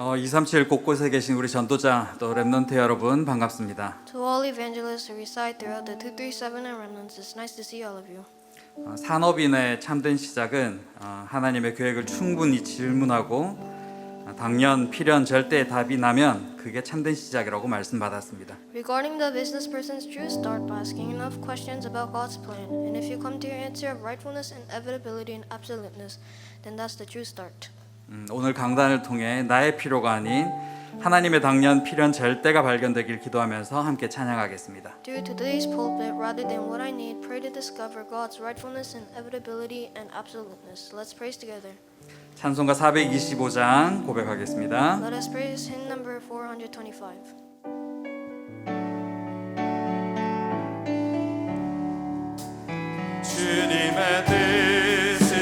237 곳곳에 계신 우리 전도자 또 렘넌트 여러분 반갑습니다. To all evangelists who reside throughout the 237 and remnants, it's nice to see all of you. 산업인의 참된 시작은 하나님의 계획을 충분히 질문하고 당연, 필연, 절대의 답이 나면 그게 참된 시작이라고 말씀받았습니다. Regarding the business person's true start by asking enough questions about God's plan, and if you come to your answer of rightfulness, inevitability, and absoluteness, then that's the true start. 오늘 강단을 통해 나의 필요가 아닌 하나님의 당연, 필연, 절대가 발견되길 기도하면서 함께 찬양하겠습니다. Due to today's pulpit, rather than what I need, pray to discover God's rightfulness, inevitability, and absoluteness. Let's praise together. 찬송가 425장 고백하겠습니다. Let us praise hymn number 425. 주님의 뜻을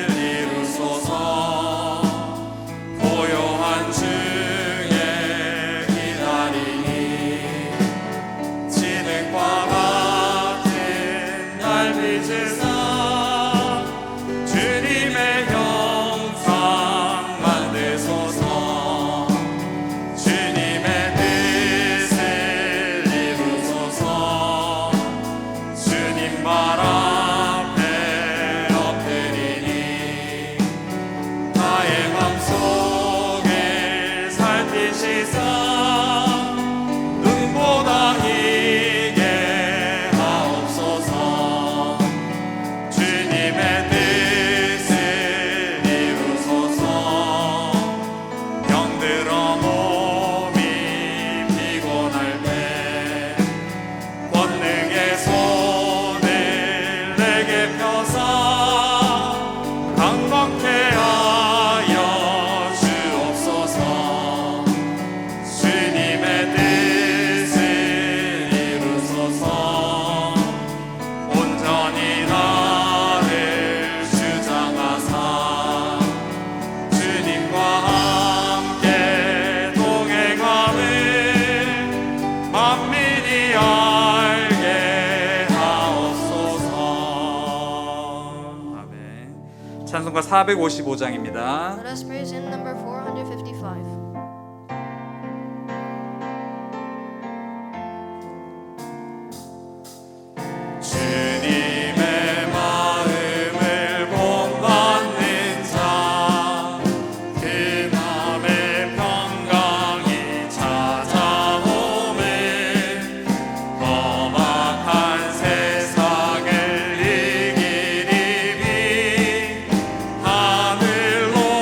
이루소서. 고요한 중에 기다리니 진흙과 같은 날 빚으사 주님의 형상 만드소서. 주님의 뜻을 이루소서. 주님 말 앞에 엎드리니 나의 맘속을 살피시사 눈보다 희게 하옵소서. 주님의 뜻을 이루소서. 병들어 몸이 피곤할 때 권능의 손을 내게 펴사 강건케 하여 주옵소서. 주님의 뜻을 이루소서. 온전히 나를 주장하사 주님과 함께 동행함을 만민이 알게 하옵소서. 아멘. 찬송가 455장입니다. Let us praise hymn number 455. 주님의 마음을 본받는 자, 그 맘의 평강이 찾아오면 험악한 세상을 이길 힘이 하늘로부터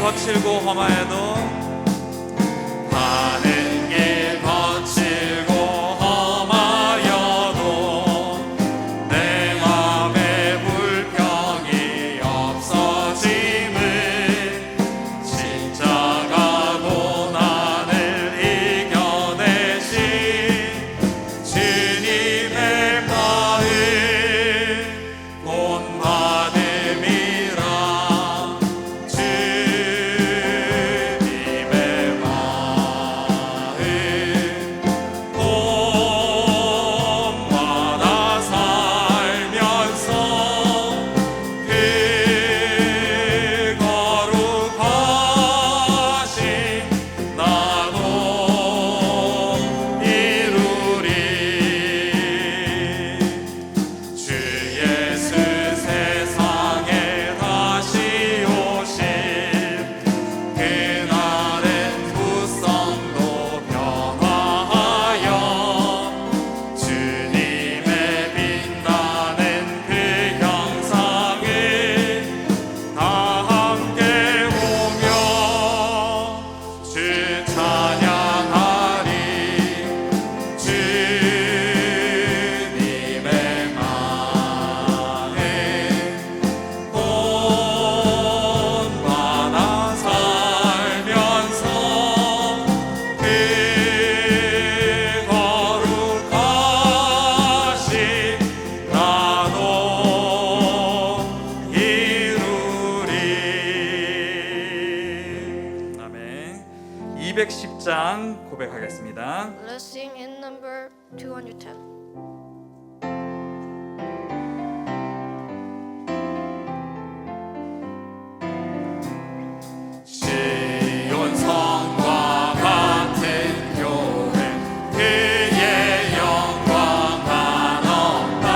거칠고 험하여도 가는 길 거칠고 험하여도 내 맘에 불평이 없어짐을 십자가 고난을 이겨내신 주님의 마음 본받음이라 주님의 마음 본받아 살면서 그 거룩하신 나도 이루리 주 예수 세상에 다시 오실 그날엔 후성도 변화하여 주님의 빛나는 그 형상을 다 함께 보며 주 찬양하리 주님의 마음 본받아 살면서 그 거룩하신 나도 이루리. 아멘. 210장 고백하겠습니다. Let's sing in number 210. 시온 성과 같은 교회 그의 영광 한없다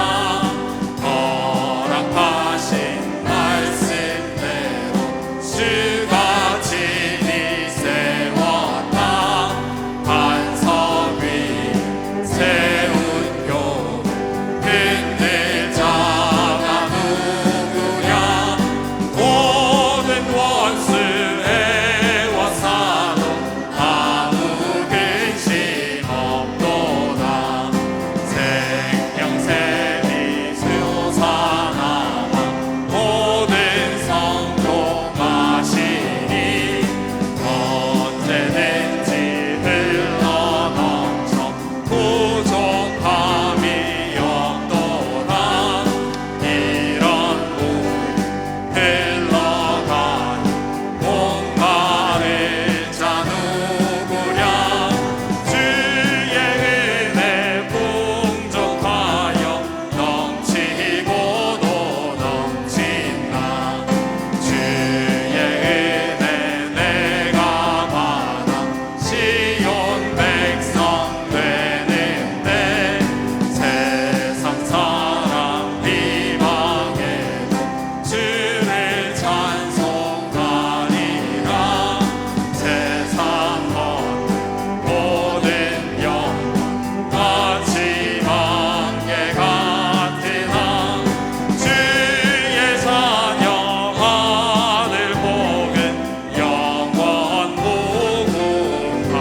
허락하신 말씀대로 주가 진히 세웠다 반석 위 세운 교회 흔들 자가 누구랴 모든 원수 애워싸도 아무 근심 없도다 생명샘이 솟아나와 모든 성도 마시니 언제든지 흘러넘쳐 부족함이 없도다 이런 물 흘러가니 목마를 자 누구랴 주의 은혜 풍족하여 넘치고도 넘친다 주의 은혜 내가 받아 시온 백성 되는데 세상 사람 비방해도 주를 찬송하리라 세상 모든 영광 같이 만개 같으나 주의 자녀 아들 복은 영원 무궁하도다.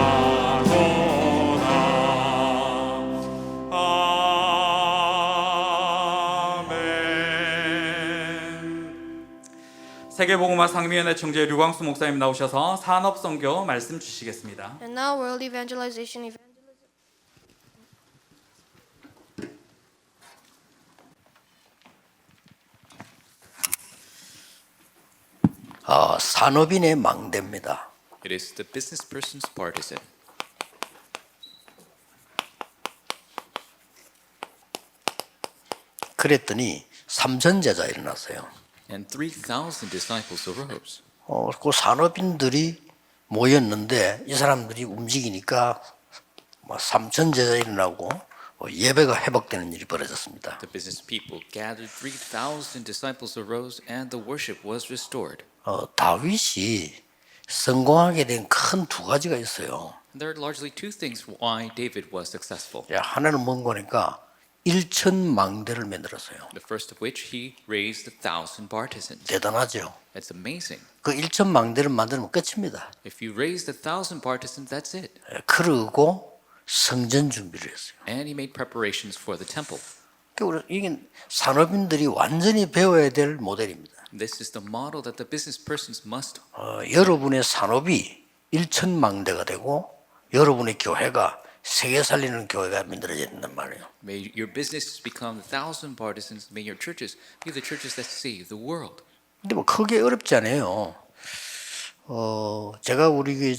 아멘. 세계복음화 상미연회 총재 류광수 목사님 나오셔서 산업선교 말씀 주시겠습니다. And now world evangelization. 산업인의 망대입니다. It is the business person's partisan. 그랬더니 삼천제자 일어났어요. And 3,000 disciples arose. 그 산업인들이 모였는데 이 사람들이 움직이니까 삼천제자 일어나고 예배가 회복되는 일이 벌어졌습니다. The business people gathered, 3,000 disciples arose, and the worship was restored. 다윗이 성공하게 된 큰 두 가지가 있어요. And there are largely two things why David was successful. 하나는 뭔 거니까 1,000망대를 만들었어요. The first of which he raised 1,000 partisans. 대단하죠. That's amazing. 그 1,000망대를 만들면 끝입니다. If you raised 1,000 partisans, that's it. 그러고 성전 준비를 했어요. And he made preparations for the temple. 이게 산업인들이 완전히 배워야 될 모델입니다. This is the model that the business persons must. 여러분의 산업이 1,000망대가 되고 여러분의 교회가 세계 살리는 교회가 만들어져야 된단 말이에요. May your businesses become 1,000 partisans. May your churches be the churches that save the world. 근데 뭐 크게 어렵지 않아요. 제가 우리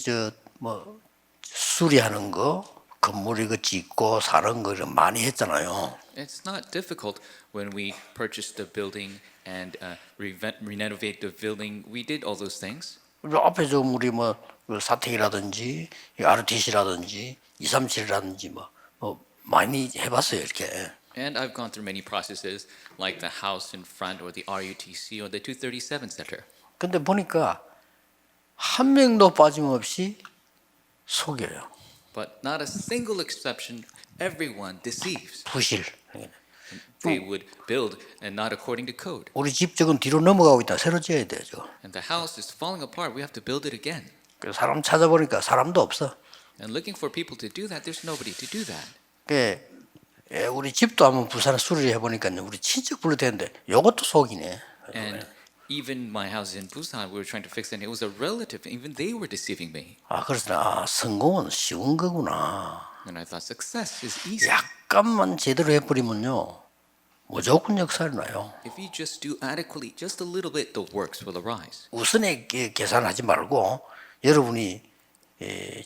뭐 수리하는 거, 건물 이거 짓고 사는 거 이런 많이 했잖아요. It's not difficult when we purchased the building and renovate the building. We did all those things. 앞에 좀 우리 뭐 사택이라든지 RUTC라든지 237이라든지 뭐 많이 해봤어요 이렇게. And I've gone through many processes like the house in front or the RUTC or the 237 center. 근데 보니까 한 명도 빠짐없이 속여요. But not a single exception, everyone deceives. 부실. They would build and not according to code. 우리 집 저건 뒤로 넘어가고 있다. 새로 지어야 되죠. And the house is falling apart. We have to build it again. 사람 찾아보니까 사람도 없어. And looking for people to do that, there's nobody to do that. 우리 집도 한번 부산에 수리를 해보니까 우리 친척 불러야 되는데 이것도 속이네. And even my house in Busan, we were trying to fix it. And it was a relative. Even they were deceiving me. 그래서 성공은 쉬운 거구나. And I thought success is easy. 약간만 제대로 해버리면요 무조건 역사를 나요. If you just do adequately, just a little bit, the works will arise. 우선에 계산하지 말고 여러분이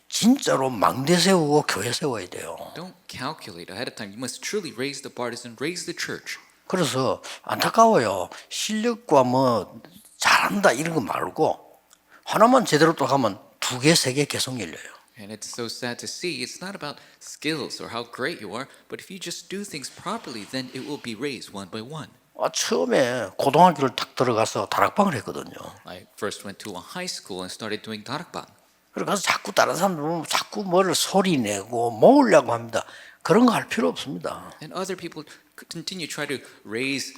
진짜로 망대 세우고 교회 세워야 돼요. Don't calculate ahead of time. You must truly raise the partisan, raise the church. 그래서 안타까워요. 실력과 뭐 잘한다 이런 거 말고 하나만 제대로 또 하면 2개, 3개 계속 열려요. And it's so sad to see. It's not about skills or how great you are, but if you just do things properly, then it will be raised one by one. 처음에 고등학교를 딱 들어가서 다락방을 했거든요. I first went to a high school and started doing darakbang. 그래서 자꾸 다른 사람들 보면 자꾸 뭐를 소리 내고 모으려고 합니다. 그런 거 할 필요 없습니다. And other people continue try to raise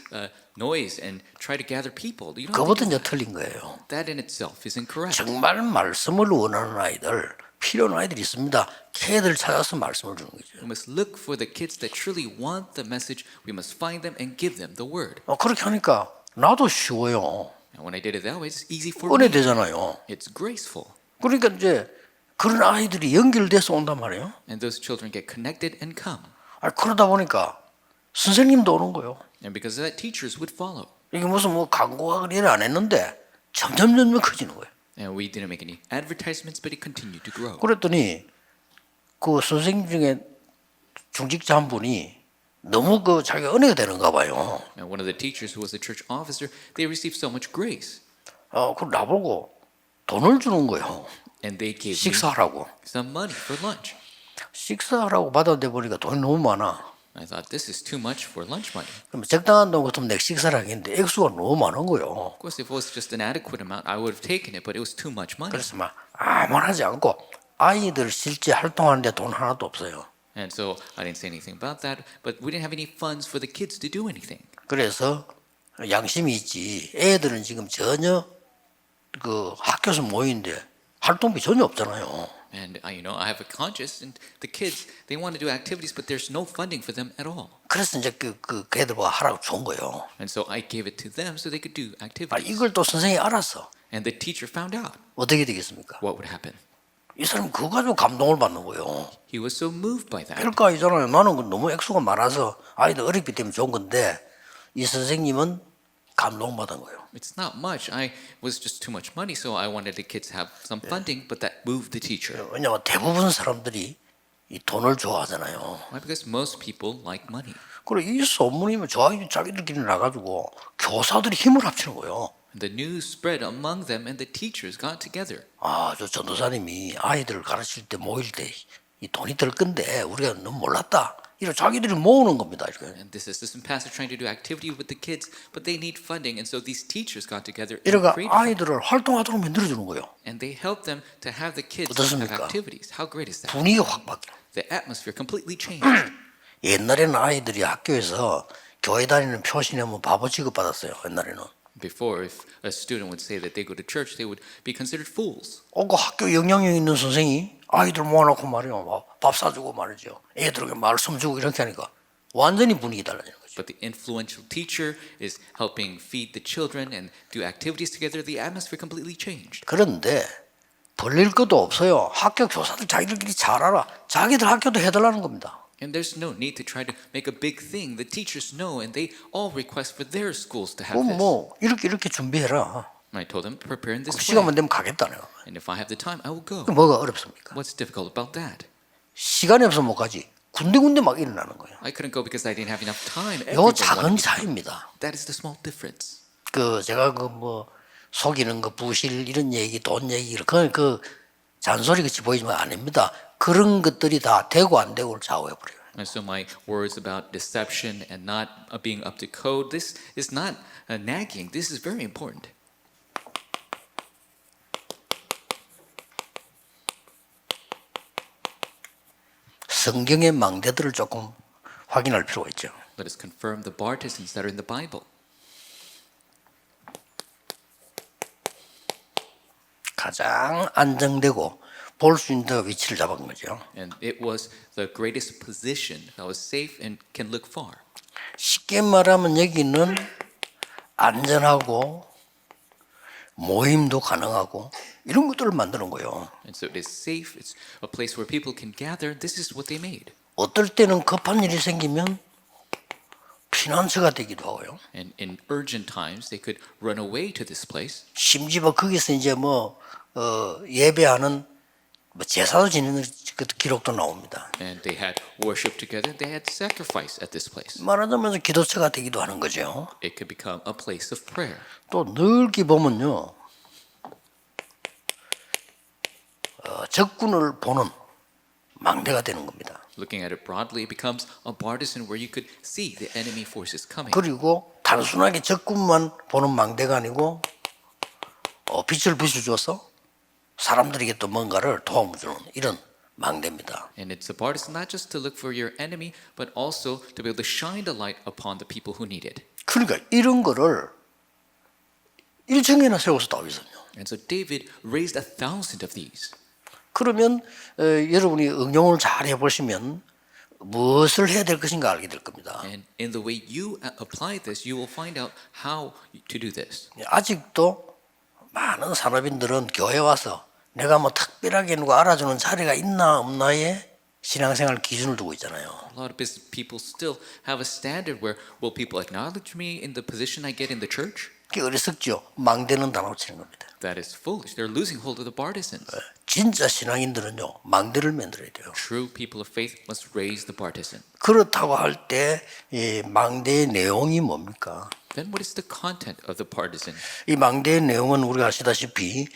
noise and try to gather people. You don't 그것도 have to do 이제 틀린 거예요. that in itself is incorrect. 정말 말씀을 원하는 아이들, 필요한 아이들이 있습니다. 걔들 찾아서 말씀을 주는 거죠. We must look for the kids that truly want the message. We must find them and give them the word. 그렇게 하니까 나도 쉬워요. And when I did it that way, it's easy for me. 은혜되잖아요. It's graceful. 그러니까 이제 그런 아이들이 연결돼서 온단 말이에요. And those children get connected and come. 그러다 보니까 선생님도 오는 거예요. And because of that, teachers would follow. 이게 무슨 뭐 광고가 일 안 했는데 점점 커지는 거예요. And we didn't make any advertisements, but it continued to grow. 그랬더니 그 선생님 중에 중직자 한 분이 너무 자기가 은혜가 되는가 봐요. And one of the teachers who was a church officer, they received so much grace. 그 나보고 돈을 주는 거예요. And they gave me 식사하라고. some money for lunch. 식사하라고 받았는데 보니까 돈이 너무 많아. I thought this is too much for lunch money. 그럼 적당한 돈 같으면 내가 식사를 하겠는데 액수가 너무 많은 거예요. Of course, if it was just an adequate amount, I would have taken it, but it was too much money. 그래서 막 아무나 하지 않고 아이들 실제 활동하는데 돈 하나도 없어요. And so I didn't say anything about that, but we didn't have any funds for the kids to do anything. 그래서 양심이 있지. 애들은 지금 전혀 학교에서 모이는데 활동비 전혀 없잖아요. And I have a conscience, and the kids, they want to do activities, but there's no funding for them at all. 그래서 이제 그 애들 보고 하라고 준 거예요. And so I gave it to them so they could do activities. 이걸 또 선생님이 알았어. And the teacher found out. 어떻게 되겠습니까? What would happen? 이 사람 그거 가지고 감동을 받는 거예요. He was so moved by that. 별거 아니잖아요. 나는 너무 액수가 많아서 아이들 어렵기 때문에 좋은 건데 이 선생님은 감동받은 거예요. It's not much. I was just too much money, so I wanted the kids to have some funding, but that moved the teacher. 왜냐하면 대부분 사람들이 이 돈을 좋아하잖아요. Why? Because most people like money. 그리고 이 소문이면 자기들끼리 나가지고 교사들이 힘을 합치는 거예요. And the news spread among them, and the teachers got together. 저 전도사님이 아이들을 가르칠 때 모일 때 이 돈이 들 건데 우리가 너무 몰랐다. 이런 자기들이 모으는 겁니다. 이렇게. And this assistant pastor trying to do activity with the kids, but they need funding, and so these teachers got together and 이러가 created 아이들을 활동하도록 만들어 주는 거예요. and they helped them to have the kids have 어떻습니까? activities. How great is that? 분위기가 확 바뀌어. The atmosphere completely changed. 옛날에는 아이들이 학교에서 교회 다니는 표시내면 바보 취급받았어요. 옛날에는. Before, if a student would say that they go to church, they would be considered fools. 그 학교 영향력 있는 선생이 아이들 모아놓고 말이요. 밥 사주고 말이죠. 애들에게 말씀 주고 이렇게 하니까 완전히 분위기 달라지는 거죠. But the influential teacher is helping feed the children and do activities together. The atmosphere completely changed. 그런데 벌릴 것도 없어요. 학교 교사들 자기들끼리 잘 알아. 자기들 학교도 해달라는 겁니다. And there's no need to try to make a big thing. The teachers know, and they all request for their schools to have this. 뭐 이렇게 준비해라. And I told them, prepare in this way. 시간만 되면 가겠다네요. And if I have the time, I will go. 뭐가 어렵습니까? What's difficult about that? 시간이 없으면 못 가지. 군데군데 막 일어나는 거예요. I couldn't go because I didn't have enough time. 요 Everyone 작은 wanted me to. 차이입니다. That is the small difference. 제가 속이는 거 부실 이런 얘기 돈 얘기 그건 잔소리 같이 보이지만 아닙니다. 그런 것들이 다 되고 안 되고를 좌우해 버려요. And so my words about deception and not being up to code, this is not nagging. This is very important. 성경의 망대들을 조금 확인할 필요가 있죠. Let us confirm the partisans that are in the Bible. 가장 안정되고 볼 수 있는 위치를 잡은 거죠. And it was the greatest position that was safe and can look far. 쉽게 말하면 여기는 안전하고 모임도 가능하고 이런 것들을 만드는 거예요. And so it is safe. It's a place where people can gather. This is what they made. 어떨 때는 급한 일이 생기면 피난처가 되기도 하고요. And in urgent times, they could run away to this place. 심지어 거기서 이제 예배하는 제사도 지내는 그 기록도 나옵니다. And they had worship together. They had sacrifice at this place. 말하자면 기도처가 되기도 하는 거죠. It could become a place of prayer. 또 넓게 보면요, 적군을 보는 망대가 되는 겁니다. Looking at it broadly, it becomes a partisan where you could see the enemy forces coming. 그리고 단순하게 적군만 보는 망대가 아니고 빛을 비춰줘서 사람들에게 또 뭔가를 도움주는 이런 망대입니다. And it's a partisan not just to look for your enemy, but also to be able to shine the light upon the people who need it. 그러니까 이런 거를 1층에나 세워서 다윗은요. And so David raised 1,000 of these. 그러면 여러분이 응용을 잘 해보시면 무엇을 해야 될 것인가 알게 될 겁니다. And in the way you apply this, you will find out how to do this. 아직도 많은 산업인들은 교회 와서 내가 특별하게 누가 알아주는 자리가 있나 없나에 신앙생활 기준을 두고 있잖아요. A lot of business people still have a standard where will people acknowledge me in the position I get in the church? 그게 어리석죠. 망대는 다 놓치는 겁니다. That is foolish. They're losing hold of the partisans. 진짜 신앙인들은요, 망대를 만들어야 돼요. True people of faith must raise the partisan. 그렇다고 할 때 망대의 내용이 뭡니까? Then what is the content of the partisan? 이 망대의 내용은 우리가 아시다시피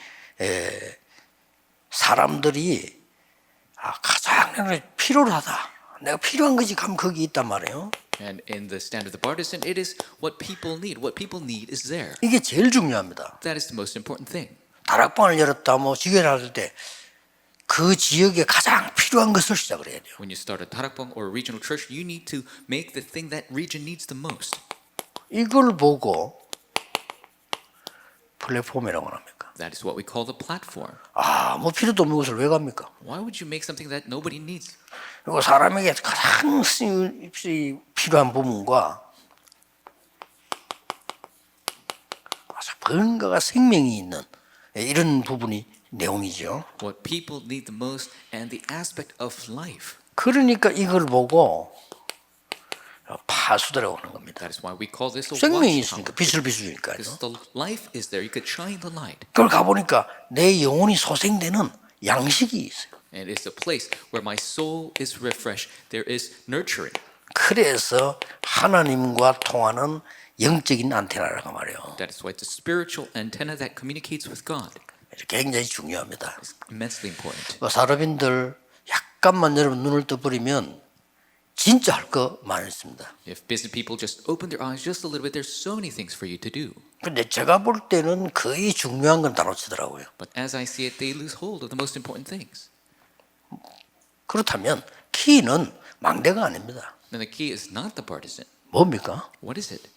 사람들이 가장 필요로 하다. 내가 필요한 것이 가면 거기 있단 말이에요. And in the stand of the partisan, it is what people need. What people need is there. 이게 제일 중요합니다. That is the most important thing. 다락방을 열었다, 지교를 할 때 그 지역에 가장 필요한 것을 시작을 해야 돼요. When you start a darakbang or a regional church, you need to make the thing that region needs the most. 이걸 보고 플랫폼이라고 합니까? That is what we call the platform. 필요도 없는 것을 왜 갑니까? Why would you make something that nobody needs? 그리고 사람에게 가장 필요한 부분과 뭔가가 생명이 있는 이런 부분이 내용이죠. What people need the most and the aspect of life. 그러니까 이걸 보고 파수더라고 하는 겁니다. That is why we call this a 생명이 watchtower. 있으니까 빛을 비추니까요. Because the life is there. You could shine the light. 그걸 가보니까 내 영혼이 소생되는 양식이 있어요. And it's a place where my soul is refreshed. There is nurturing. 그래서 하나님과 통하는 영적인 안테나라고 말해요. That is why it's a spiritual antenna that communicates with God. 굉장히 중요합니다. It's immensely important. 사업인들 약간만 여러분 눈을 떠버리면 진짜 할 거 많습니다. If business people just open their eyes just a little bit, there's so many things for you to do. 근데 제가 볼 때는 거의 중요한 건 다 놓치더라고요. But as I see it, they lose hold of the most important things. 그렇다면 키는 망대가 아닙니다. then the key is not the partisan. 뭡니까? What is it?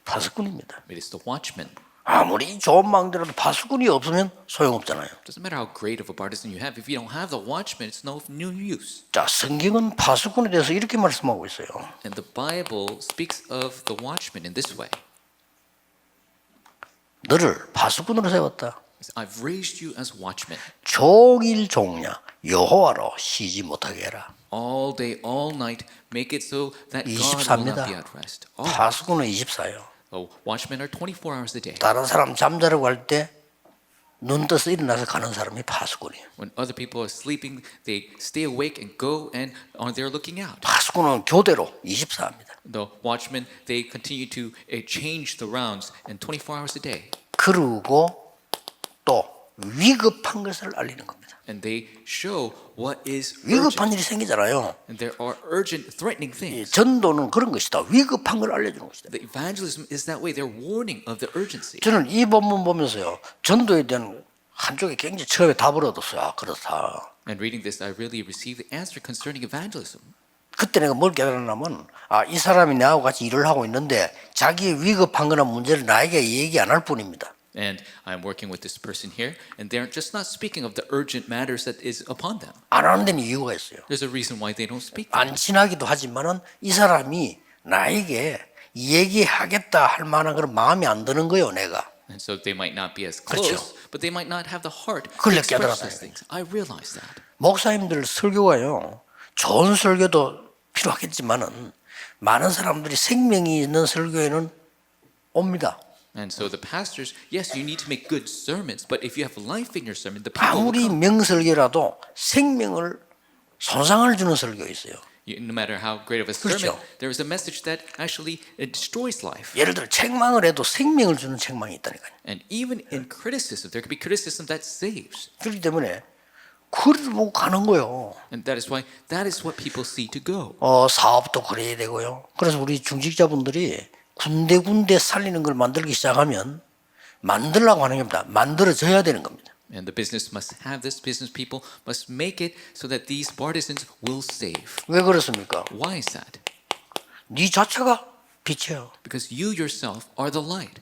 파수꾼입니다. It is the watchman. 아무리 좋은 망대라도 파수꾼이 없으면 소용없잖아요. Doesn't matter how great of a partisan you have. If you don't have the watchman, it's no use. 자, 성경은 파수꾼에 대해서 이렇게 말씀하고 있어요. And the Bible speaks of the watchman in this way. 너를 파수꾼으로 세웠다. I've raised you as watchmen. 종일 종냐 여호와로 쉬지 못하게 해라. All day, all night, make it so that God will not be 24입니다. at rest. 파수꾼은 24예요. The watchmen are 24 hours a day. 다른 사람 잠자려고 할 때 눈 떠서 일어나서 가는 사람이 파수꾼이에요. When other people are sleeping, they stay awake and go and are there looking out. 파수꾼은 교대로 24입니다. The watchmen, they continue to change the rounds and 24 hours a day. 그러고 또 위급한 것을 알리는 겁니다. And they show what is 위급한 urgent. 일이 생기잖아요. And there are urgent, threatening things. 전도는 그런 것이다. 위급한 걸 알려주는 것이다. The evangelism is that way. They're warning of the urgency. 저는 이 본문 보면서요. 전도에 대한 한쪽에 굉장히 처음에 답을 얻었어요. 아, 그렇다. And reading this, I really received the answer concerning evangelism. 그때 내가 뭘 깨달았냐면 아, 이 사람이 나하고 같이 일을 하고 있는데 자기의 위급한 거나 문제를 나에게 얘기 안 할 뿐입니다. And I'm working with this person here, and they're just not speaking of the urgent matters that is upon them. 안 하는 데는 이유가 있어요. There's a reason why they don't speak. 안 친하기도 하지만은 이 사람이 나에게 얘기하겠다 할 만한 그런 마음이 안 드는 거예요, 내가. And so they might not be as close, 그렇죠. but they might not have the heart to 그걸 express 깨달았어요. those things. I realize that. 목사님들 설교가요. 좋은 설교도 필요하겠지만은 많은 사람들이 생명이 있는 설교에는 옵니다. And so the pastors, yes, you need to make good sermons, but if you have life in your sermon, the people will 아무리 come. 명설교라도 생명을 손상을 주는 설교 있어요. No matter how great of a sermon, 그렇죠. there is a message that actually destroys life. 예를 들어 책망을 해도 생명을 주는 책망이 있다니까요. And even in criticism, there could be criticism that saves. 그렇기 때문에 그를 보고 가는 거예요. And that is why that is what people see to go. 사업도 그래야 되고요. 그래서 우리 중직자분들이 군데군데 살리는 걸 만들기 시작하면 만들라고 하는 겁니다. 만들어져야 되는 겁니다. And the business must have this. Business people must make it so that these partisans will save. 왜 그렇습니까? Why is that? 네 자체가 빛이에요. Because you yourself are the light.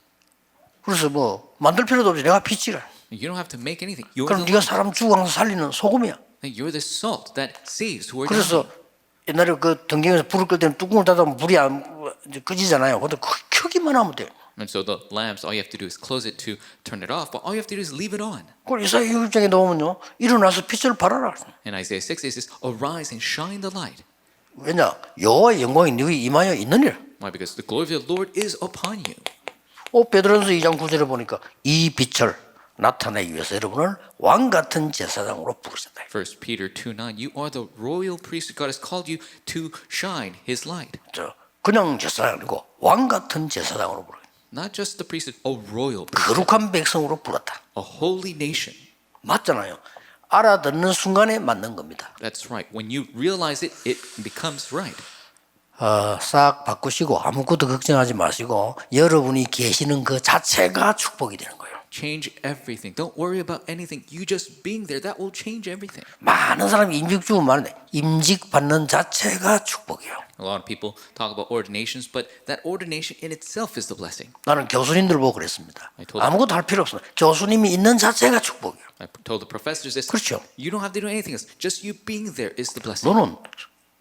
그래서 뭐 만들 필요도 없이 내가 빛이라. You don't have to make anything. You're 그럼 the 네가 light. 사람 죽어서 살리는 소금이야. You're the salt that saves who are 그래서 dying. 옛날에 그 등경에서 불을 끌 때는 뚜껑을 닫으면 불이 안 이제 꺼지잖아요. 근데 켜기만 하면 돼요. And so the lamps, all you have to do is close it to turn it off, but all you have to do is leave it on. 그걸 이사야 6장에 나오면요. 일어나서 빛을 발하라. In Isaiah 6, it says, arise and shine the light. 왜냐? 여호와의 영광이 네 위에 임하여 있느니라. Why? Because the glory of the Lord is upon you. 베드로전서 2장 9절에 보니까 이 빛을 나타내기 위해서 여러분을 왕 같은 제사장으로 부르셨다. 1 Peter 2:9, you are the royal priest. God has called you to shine His light. 그냥 제사장이 아니고 왕 같은 제사장으로 부르. Not just the priesthood, a royal priesthood, 거룩한 백성으로 불렀다. a holy nation. 맞잖아요. 알아듣는 순간에 맞는 겁니다. That's right. When you realize it, it becomes right. 싹 바꾸시고 아무것도 걱정하지 마시고 여러분이 계시는 그 자체가 축복이 되는 거예요. Change everything. Don't worry about anything. You just being there, that will change everything. 많은 사람이 임직 주고 말하는데 임직 받는 자체가 축복이에요. A lot of people talk about ordinations, but that ordination in itself is the blessing. 나는 교수님들 보고 그랬습니다. I told 아무것도 할 필요 없어. 교수님이 있는 자체가 축복이에요. I told the professors this. 그렇죠. You don't have to do anything else. Just you being there is the blessing. 너는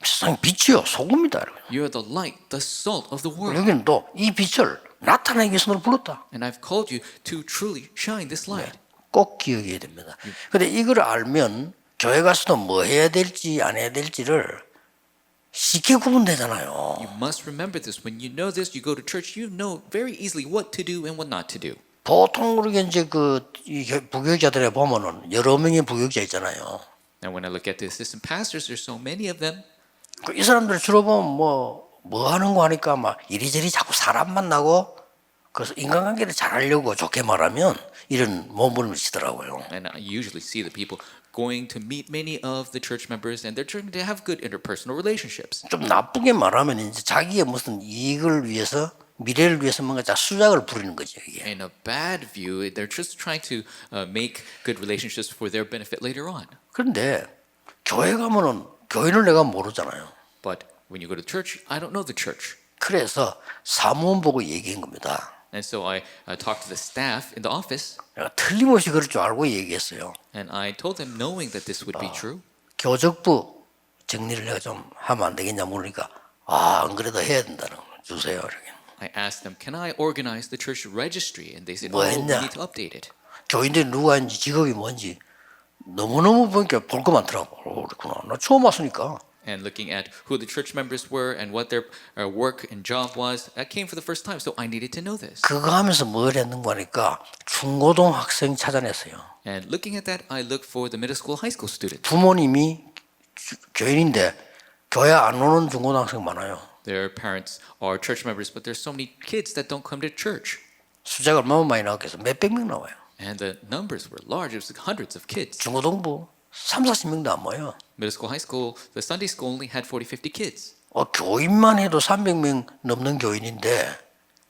세상 빛이요 소금이다. You're the light, the salt of the world. 여기는 또 이 빛을 나타내기 위해서 너를 불렀다. And I've called you to truly shine this light. 꼭 기억해야 됩니다. 근데 이걸 알면 교회 가서도 뭐 해야 될지 안 해야 될지를 쉽게 구분되잖아요. You must remember this. When you know this, you go to church, you know very easily what to do and what not to do. 보통 우리가 이제 이 부교육자들에 보면은 여러 명의 부교육자 있잖아요. And when I look at the assistant pastors, there's so many of them. 이 사람들 주로 보면 뭐 하는 거 하니까 막 이리저리 자꾸 사람 만나고 그래서 인간관계를 잘하려고 좋게 말하면 이런 몸부림을 치더라고요. And I usually see the people going to meet many of the church members, and they're trying to have good interpersonal relationships. 좀 나쁘게 말하면 이제 자기의 무슨 이익을 위해서 미래를 위해서 뭔가 수작을 부리는 거죠 이게. In a bad view, they're just trying to make good relationships for their benefit later on. 그런데 교회 가면은 교인을 내가 모르잖아요. But when you go to church, I don't know the church. 그래서 사무원 보고 얘기한 겁니다. And so I talked to the staff in the office, 내가 틀림없이 그럴 줄 알고 얘기했어요. and I told them, knowing that this would be true, 교적부 정리를 내가 좀 하면 안 되겠냐 물으니까 안 그래도 해야 된다는 거 주세요. 이렇게. I asked them, can I organize the church registry? And they said, 뭐 we 했냐? need to update it. 교인들이 누가 있는지 직업이 뭔지 너무너무 보니까 볼 거 많더라고. 그렇구나. 나 처음 왔으니까. And looking at who the church members were and what their work and job was, I came for the first time, so I needed to know this. 그거 하면서 뭘 했는가 하니까 중고등학생 찾아냈어요. And looking at that, I looked for the middle school, high school students. 부모님이 교인인데 교회 안 오는 중고등학생 많아요. Their parents are church members, but there's so many kids that don't come to church. 숫자가 얼마나 많이 나왔겠어. 몇백 명 나와요. And the numbers were large. It was hundreds of kids. 중고등부 30-40명도 안 모여. Middle school, high school, the Sunday school only had 40, 50 kids. 교인만 해도 300명 넘는 교인인데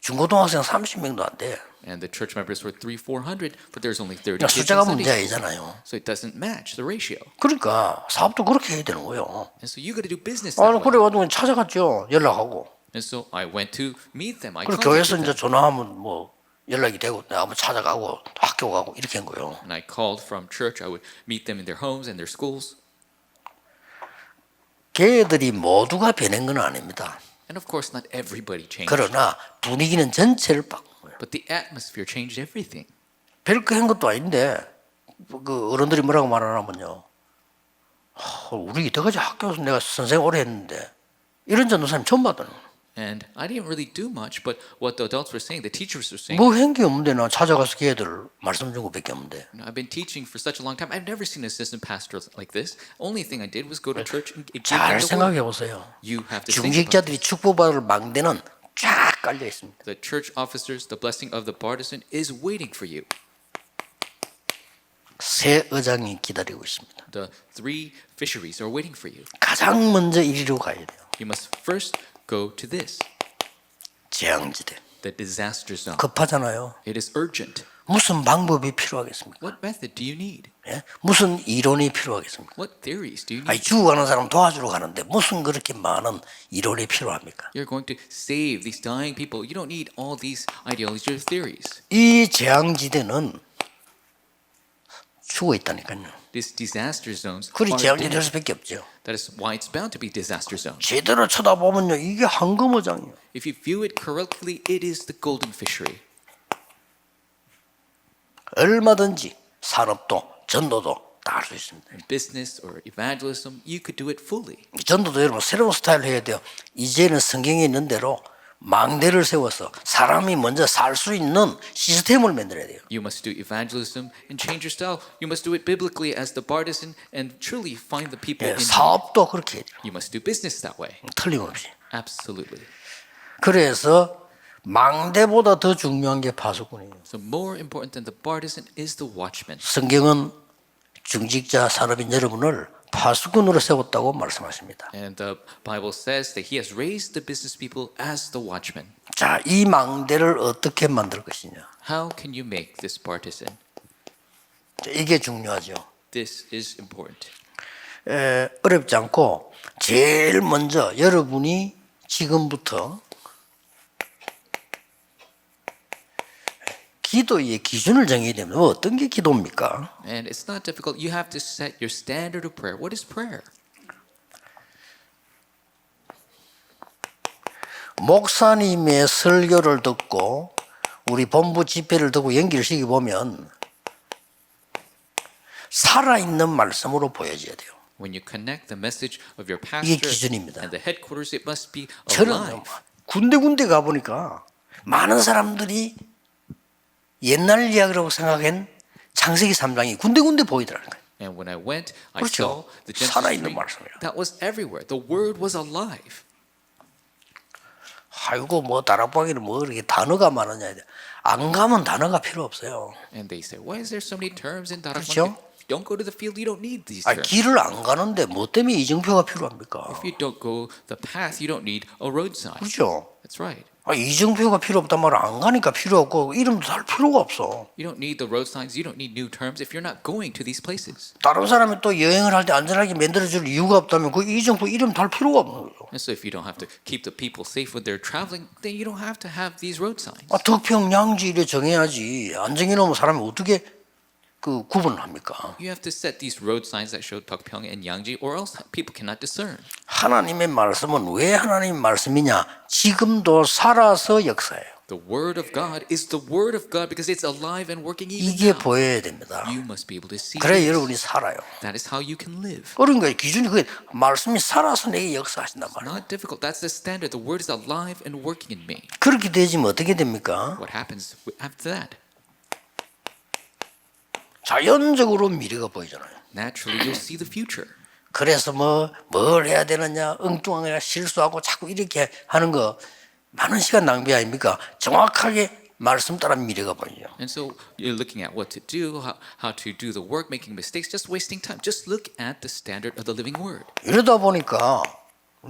중고등학생 30명도 안 돼. And the church members were 300, 400, but there's only 30 그러니까 kids in 숫자가 Sunday 문제 school. 아니잖아요. So it doesn't match the ratio. 그러니까 사업도 그렇게 해야 되는 거예요. And so you got to do business that way. 그래가지고 찾아갔죠. 연락하고. And so I went to meet them. I 그리고 교회에서 contacted 이제 them. 전화하면 뭐 연락이 되고 내가 한번 찾아가고 학교 가고 이렇게 한 거예요. And I called from church. I would meet them in their homes and their schools. 걔들이 모두가 변한 건 아닙니다. And of course, not everybody changed. 그러나 분위기는 전체를 바꾼 거예요. But the atmosphere changed everything. 별거 한 것도 아닌데 그 어른들이 뭐라고 말하냐면요. 우리 이때까지 학교에서 내가 선생 오래 했는데 이런 전도사님 처음 봤다는 거예요. And I didn't really do much, but what the adults were saying, the teachers were saying, 뭐 한 게 없는데 나 찾아가서 걔들 말씀 준 거밖에 없는데. I've been teaching for such a long time. I've never seen an assistant pastor like this. Only thing I did was go to church and give them 잘 the word. 생각해 보세요. You have to think about 중직자들이 축복받을 망대는 쫙 깔려 있습니다. the church officers. The blessing of the partisan is waiting for you. 새 의장이 기다리고 있습니다. The 3 fisheries are waiting for you. 가장 먼저 이리로 가야 돼요. You must first go to this, 재앙지대. the disaster zone. 급하잖아요. It is urgent. 무슨 방법이 필요하겠습니까? What method do you need? 예? 무슨 이론이 필요하겠습니까? What theories do you 아니, need? 죽어가는 사람 도와주러 가는데 무슨 그렇게 많은 이론이 필요합니까? You're going to save these dying people. You don't need all these ideologies or theories. 이 재앙지대는 죽어 있다니까요. These disaster zones 그리 are 재앙지대 될 dead. 수밖에 없죠. That is why it's bound to be disaster zone. 제대로 쳐다보면요, 이게 황금어장이에요. If you view it correctly, it is the golden fishery. 얼마든지 산업도, 전도도 다 할 수 있습니다. In business or evangelism, you could do it fully. 전도도 여러분 새로운 스타일을 해야 돼요. 이제는 성경에 있는 대로 망대를 세워서 사람이 먼저 살 수 있는 시스템을 만들어야 돼요. You must do evangelism and change your style. You must do it biblically as the partisan and truly find the people 예, in need. 사업도 그렇게 해야 돼요. You must do business that way. 틀림없이. Absolutely. 그래서 망대보다 더 중요한 게 파수꾼이에요. So more important than the partisan is the watchman. 성경은 중직자 산업인 여러분을 파수꾼으로 세웠다고 말씀하십니다. And the Bible says that he has raised the business people as the watchmen. 자, 이 망대를 어떻게 만들 것이냐. How can you make this partisan? 이게 중요하죠. This is important. 어렵지 않고 제일 먼저 여러분이 지금부터 기도의 기준을 정해야 됩니다. 어떤 게 기도입니까? And it's not difficult. You have to set your standard of prayer. What is prayer? 목사님의 설교를 듣고 우리 본부 집회를 듣고 연기를 시켜보면 살아있는 말씀으로 보여져야 돼요. When you connect the message of your 이게 pastor 기준입니다. and the headquarters, it must be 저는 alive. 군데 가보니까 많은 사람들이 옛날 이야기라고 생각한 창세기 3장이 군데 보이더라는 거예요. And when I went, I 그렇죠. saw the Genesis 살아있는 3. 말씀이라. That was everywhere. The word was alive. 아이고 뭐 다락방에는 뭐 이렇게 단어가 많으냐. 안 가면 단어가 필요 없어요. And they say, why is there so many terms in Darak? 그렇죠? don't go to the field, you don't need these 아, terms. 길을 안 가는데 뭐 때문에 이정표가 필요합니까? If you don't go the path, you don't need a road sign. 그렇죠? That's right. 아, 이정표가 필요 없단 말은 안 가니까 필요 없고 이름도 달 필요가 없어. You don't need the road signs. You don't need new terms if you're not going to these places. 다른 사람이 또 여행을 할 때 안전하게 만들어줄 이유가 없다면 그 이정표 이름 달 필요가 없는 거예요. And so if you don't have to keep the people safe when they're traveling, then you don't have to have these road signs. 아, 덕평 양지 이래 정해야지. 안 정해놓으면 사람이 어떻게 그 구분을 합니까? You have to set these road signs that show Deokpyeong and Yangji, or else people cannot discern. 하나님의 말씀은 왜 하나님의 말씀이냐? 지금도 살아서 역사해요. The word of God is the word of God because it's alive and working even 이게 now. 보여야 됩니다. You must be able to see 그래 this. 여러분이 살아요. That is how you can live. 그러니까 기준이 그게 말씀이 살아서 내게 역사하신단 말이에요. Not difficult. That's the standard. The word is alive and working in me. 그렇게 되지면 어떻게 됩니까? What happens after that? 자연적으로 미래가 보이잖아요. Naturally, you'll see the future. 그래서 뭘 해야 되느냐, 엉뚱하게 실수하고 자꾸 이렇게 하는 거 많은 시간 낭비 아닙니까? 정확하게 말씀 따라 미래가 보이죠. And so you're looking at what to do, how to do the work, making mistakes, just wasting time. Just look at the standard of the living word. 이러다 보니까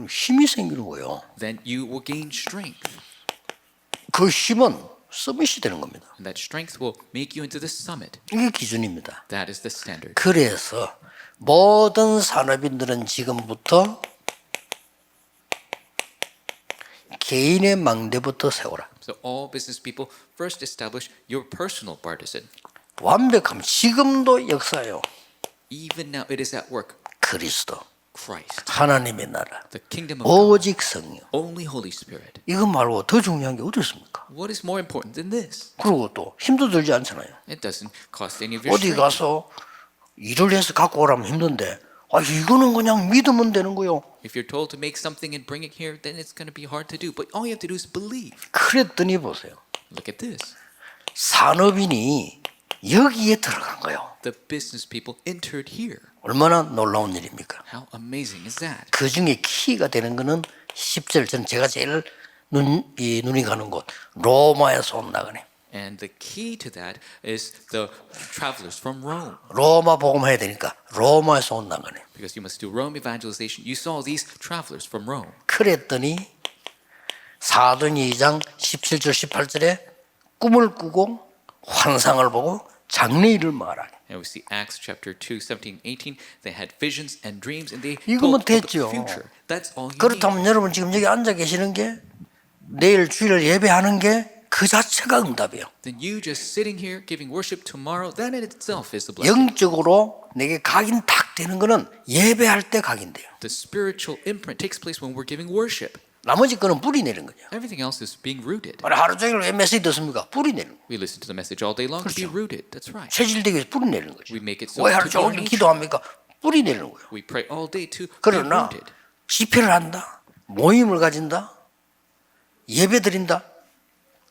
힘이 생기는 거예요. Then you will gain strength. 그 힘은 서밋이 되는 겁니다. And that strength will make you into the summit. 이게 기준입니다. That is the standard. 그래서 모든 산업인들은 지금부터 개인의 망대부터 세워라. So all business people first establish your personal partisan. 완벽함. 지금도 역사예요. Even now it is at work. 그리스도, Christ, 하나님의 나라, the kingdom of God, 오직 성령. only Holy Spirit. 이거 말고 더 중요한 게 어디 있습니까? What is more important than this? 그리고 또 힘도 들지 않잖아요. It doesn't cost any of your 어디 strength. 가서 일을 해서 갖고 오라면 힘든데 아 이거는 그냥 믿으면 되는 거요. If you're told to make something and bring it here, then it's going to be hard to do. But all you have to do is believe. 그랬더니 보세요. Look at this. 산업인이 여기에 들어간 거예요. The business people entered here. 얼마나 놀라운 일입니까? How amazing is that? 그 중에 키가 되는 거는 10절 전 제가 제일 눈이 가는 곳 로마에서 온 나그네. And the key to that is the travelers from Rome. 로마 복음해야 되니까 로마에서 온 나그네. Because you must do Rome evangelization. You saw these travelers from Rome. 그랬더니 사도행 2장 17절 18절에 꿈을 꾸고 환상을 보고 장래일을 말하네. And we see Acts chapter 2, 17, 18. They had visions and dreams and they 이거면 told of the 됐죠. future. That's all you need. 그렇다면 여러분 지금 여기 앉아 계시는 게 내일 주일을 예배하는 게 그 자체가 응답이에요. Then you just sitting here giving worship tomorrow, that in itself is the blessing. 영적으로 내게 각인 탁 되는 거는 예배할 때 각인돼요. The spiritual imprint takes place when we're giving worship. 나머지 거는 뿌리 내는 거죠. Everything else is being rooted. 하루 종일 왜 메시지 듣습니까? 뿌리 내는 거예요. We listen to the message all day long to be rooted. That's right. 체질되기 위해서 뿌리 내는 거죠. We make it so 왜 하루 to be our 종일 nature. 기도합니까? 뿌리 내는 거예요. We pray all day to be 그러나 rooted. 집회를 한다, 모임을 가진다, 예배 드린다,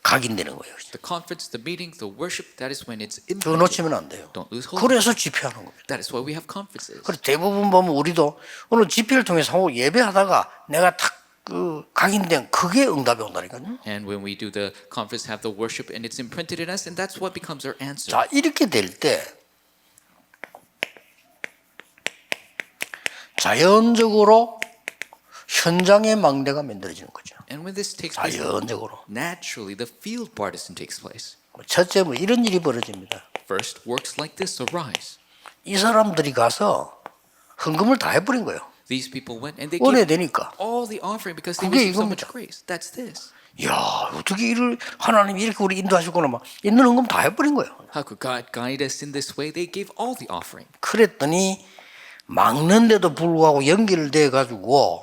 각인되는 거예요. The conference, the meeting, the worship, that is when it's 그거 imprinted. 놓치면 안 돼요. Don't lose hold. 그래서 집회하는 겁니다. That is why we have conferences. 그래서 대부분 보면 우리도 오늘 집회를 통해서 하고 예배하다가 내가 탁 각인된 그게 응답이 온다니까요. And when we do the conference, have the worship, and it's imprinted in us, and that's what becomes our answer. 자 이렇게 될 때 자연적으로 현장의 망대가 만들어지는 거죠. And when this takes place, 자연적으로. naturally the field partisan takes place. 첫째 이런 일이 벌어집니다. First, works like this arise. 이 사람들이 가서 헌금을 다 해버린 거예요. These people went and they 은혜 gave 되니까. all the offering because they 그게 received so much 이겁니다. grace. That's this. 야 어떻게 이를 하나님이 이렇게 우리 인도하셨구나 막 있는 헌금 다 해버린 거예요. How could God guide us in this way? They gave all the offering. 그랬더니 막는데도 불구하고 연결돼 가지고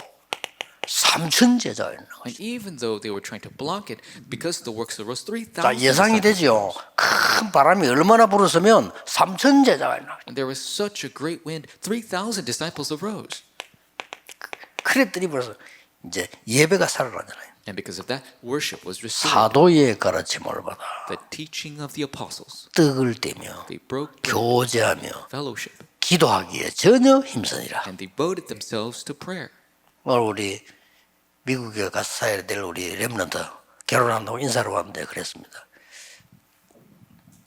3천 제자였나. And even though they were trying to block it, because the works arose, 3,000 자 예상이 되죠. 큰 바람이 얼마나 불었으면 3천 제자가 있나. And there was such a great wind, 3,000 disciples arose. 그랬더니 벌써 이제 예배가 살아나잖아요. And because of that, worship was restored. 사도의 가르침을 받아 The teaching of the apostles. 떡을 떼며 They broke bread, 교제하며 fellowship, 기도하기에 전혀 힘쓰니라. and devoted themselves to prayer. 오늘 우리 미국에 가서 사야 될 우리 렘넌트 결혼한다고 인사를 왔는데 그랬습니다.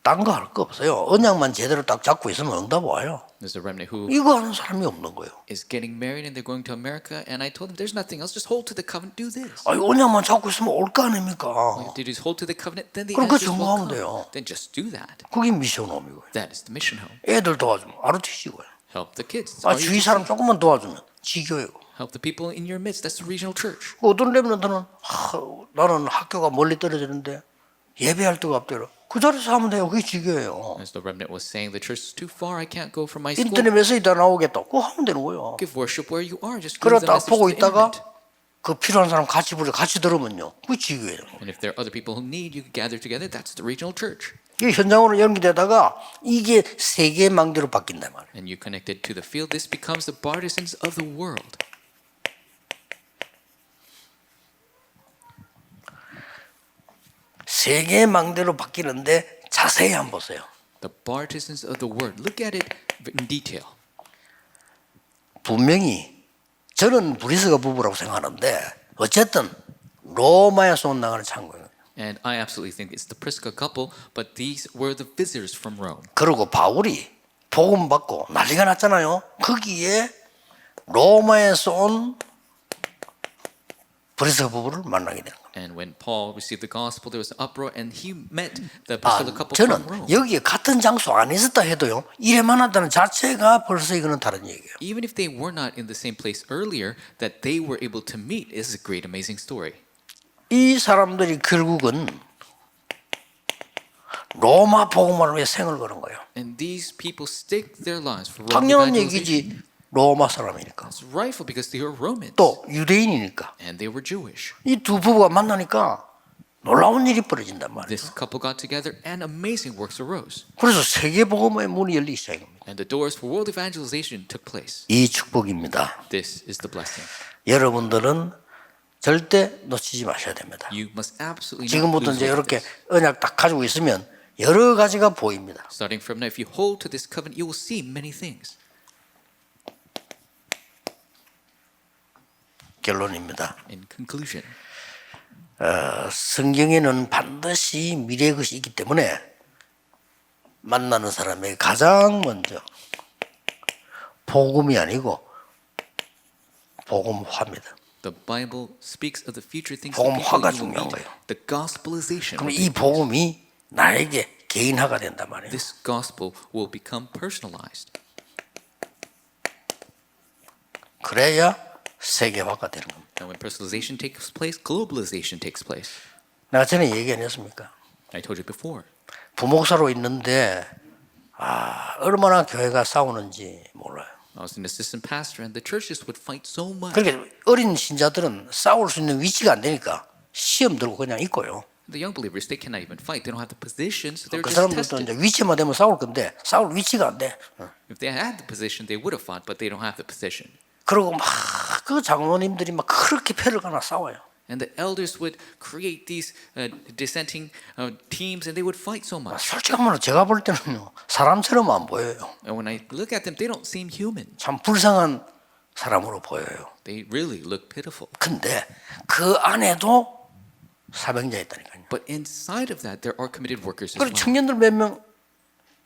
딴 거 할 거 없어요. 언약만 제대로 딱 잡고 있으면 응답 와요. There's a remnant who 이거 하는 사람이 없는 거예요. is getting married and they're going to America, and I told them there's nothing else. Just hold to the covenant. Do this. 아니, 언약만 잡고 있으면 올 거 아닙니까? All you have to do is hold to the covenant. Then the 그럼 그 answers will 전공하면 come. 돼요. Then just do that. 그게 미션 홈이고요. That is the mission home. 애들 도와주면 RUTC고요. Help the kids. 아, 주위 사람 조금만 도와주면 지교회고. Help the people in your midst. That's the regional church. 어떤 렘넌트는 나는 학교가 멀리 떨어지는데 예배할 데가 없대요. 그 자리에서 하면 돼요. 그게 지교예요. As the remnant was saying, the church is too far. I can't go from my school. 인터넷 메시지 다 나오겠다. 그거 하면 되는 거예요. Give worship where you are. Just give 그러다 the 딱 message 보고 to the 있다가 internet. 그 필요한 사람 같이 부르 같이 들으면요. 그게 지교예요. And if there are other people who need, you can gather together. That's the regional church. 이게 현장으로 연기되다가 이게 세계의 망대로 바뀐단 말이에요. And you connected to the field. This becomes the partisans of the world. 세계의 망대로 바뀌는데 자세히 한번 보세요. The partisans of the world. Look at it in detail. 분명히 저는 브리스가 부부라고 생각하는데 어쨌든 로마에서 온 나가는 창고예요. And I absolutely think it's the Prisca couple, but these were the visitors from Rome. 그리고 바울이 복음 받고 난리가 났잖아요. 거기에 로마에서 온 브리스가 부부를 만나게 되는 거예요. And when Paul received the gospel, there was an uproar, and he met the 아, Priscilla couple from 저는 Rome. 여기에 같은 장소 안 있었다 해도요. 이래 만났다는 자체가 벌써 이거는 다른 얘기예요. Even if they were not in the same place earlier, that they were able to meet is a great, amazing story. 이 사람들이 결국은 로마 복음을 위해 생을 거는 거예요. And these people stake their lives for Rome 당연한 evangelization. 얘기지. 로마 사람이니까. It's rightful because they were Romans. 또 유대인이니까. And they were Jewish. 이 두 부부가 만나니까 놀라운 일이 벌어진단 말이에요. This couple got together and amazing works arose. 그래서 세계복음의 문이 열리기 시작합니다. And the doors for world evangelization took place. 이 축복입니다. This is the blessing. 여러분들은 절대 놓치지 마셔야 됩니다. You must absolutely not 지금부터 lose 이제 hold of 이렇게 this. 언약 딱 가지고 있으면 여러 가지가 보입니다. Starting from now, if you hold to this covenant, you will see many things. 결론입니다. In conclusion, 성경에는 반드시 미래의 것이 있기 때문에 만나는 사람에게 가장 먼저 복음이 아니고 복음화입니다. the Bible speaks of the future things. 복음화가 that people 중요한 will 거예요. meet. The gospelization. 그럼 will 이 take place. 복음이 나에게 개인화가 된단 말이에요. This gospel will become personalized. 그래야 세계화가 되는 겁니다. And when personalization takes place, globalization takes place. 내가 전에 얘기 안 했습니까? I told you before. 부목사로 있는데 얼마나 교회가 싸우는지 몰라요. I was an assistant pastor, and the churches would fight so much. 그렇게 어린 신자들은 싸울 수 있는 위치가 안 되니까 시험 들고 그냥 있고요. The young believers, they cannot even fight. They don't have the position, so they're 그 just 사람들도 tested. 이제 위치만 되면 싸울 건데 싸울 위치가 안 돼. If they had the position, they would have fought, but they don't have the position. 그리고 막 그 장로님들이 막 그렇게 패를 가나 싸워요. And the elders would create these dissenting teams, and they would fight so much. 솔직한 말로 제가 볼 때는요 사람처럼 안 보여요. And when I look at them, they don't seem human. 참 불쌍한 사람으로 보여요. They really look pitiful. 근데 그 안에도 사명자 있다니까요. But inside of that, there are committed workers as 그리고 well. 청년들 몇 명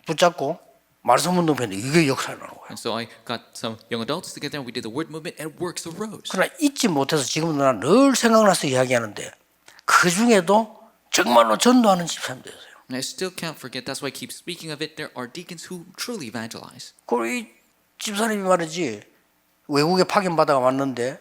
붙잡고 말씀 운동했는데 이게 역사라는 거예요. And so I got some young adults together, and we did the word movement, and works arose. 그러나 잊지 못해서 지금도 난 늘 생각나서 이야기하는데 그 중에도 정말로 전도하는 집사님들 있어요. And I still can't forget. That's why I keep speaking of it. There are deacons who truly evangelize. 그리고 이 집사님이 말이지 외국에 파견받아가 왔는데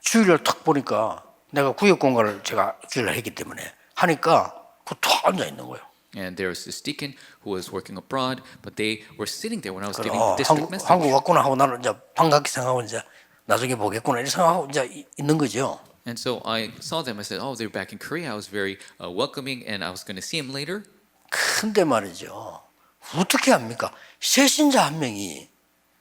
주일날 탁 보니까 내가 구역 공간을 제가 주일날 했기 때문에 하니까 그 탁 앉아 있는 거예요. And there was this deacon who was working abroad, but they were sitting there when I was giving the district message. 한국 왔구나 하고 나는 이제 반갑게 생각하고 이제 나중에 보겠구나 이렇게 생각하고 이제 있는 거죠. And so I saw them. I said, "Oh, they're back in Korea." I was very welcoming, and I was going to see him later. 근데 말이죠. 어떻게 합니까? 새신자 한 명이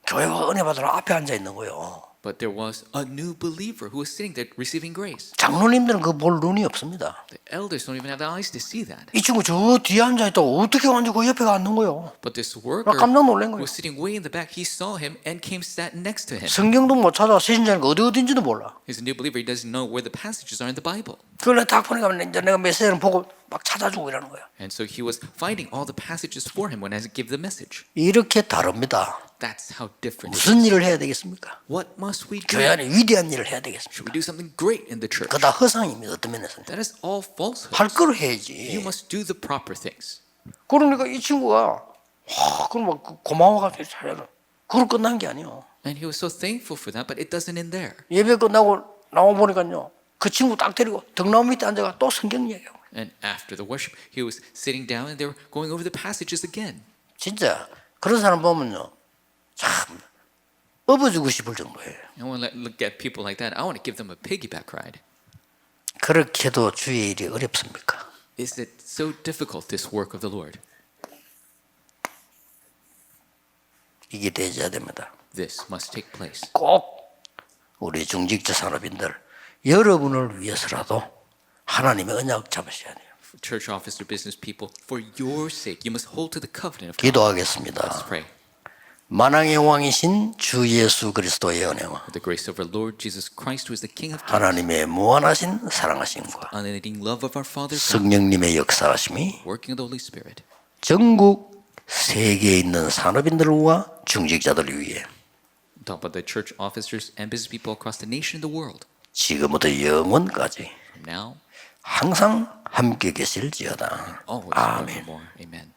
교회가 은혜 받으러 앞에 앉아 있는 거예요. But there was a new believer who was sitting there receiving grace. 장로님들은 그 볼 눈이 없습니다. The elders don't even have the eyes to see that. 이 친구 저 뒤에 앉아 있다고 어떻게 완전 그 옆에 앉는 거예요? But this worker 깜짝 놀란 who 거예요. was sitting way in the back, he saw him and came sat next to him. 성경도 못 찾아 새신자니까 어딘지도 몰라. He's a new believer. He doesn't know where the passages are in the Bible. 그걸 딱 보니까 이제 내가 메시지를 보고 막 찾아주고 이러는 거예요. And so he was finding all the passages for him when I give the message. 이렇게 다릅니다. That's how different. 무슨 일을 해야 되겠습니까? What must we do? 교회 안에 위대한 일을 해야 되겠습니다. Should we do something great in the church? 그거 다 허상입니다. 어떤 면에서는. That is all falsehood. 할 걸 You 해야지. must do the proper things. 그러니까 이 친구가 그럼 막 고마워가지고 잘해라. 그걸 끝난 게 아니에요. And he was so thankful for that, but it doesn't end there. 예배 끝나고 나와 보니까요. 그 친구 딱 데리고 등나무 밑에 앉아가 또 성경 얘기하고. And after the worship, he was sitting down and they were going over the passages again. 진짜 그런 사람 보면요. 참 업어주고 싶을 정도예요. And when I look at people like that, I want to give them a piggyback ride. 그렇게도 주의 일이 어렵습니까? Is it so difficult, this work of the Lord? 이게 되어야 됩니다. This must take place. 꼭 우리 중직자 산업인들 여러분을 위해서라도 하나님의 언약 잡으셔야 돼요. For church officer, business people, for your sake, you must hold to the covenant of God. 기도하겠습니다. Let's pray. 만왕의 왕이신 주 예수 그리스도의 은혜와 With the grace of our Lord Jesus Christ, who is the King of kings, 하나님의 무한하신 사랑하심과 unending love of our Father God, 성령님의 역사하심이 working of the Holy Spirit, 전국 세계에 있는 산업인들과 중직자들을 위해 talk about the church officers and business people across the nation and the world, 지금부터 영원까지 from now, 항상 함께 계실지어다. always, 아멘. forevermore. Amen.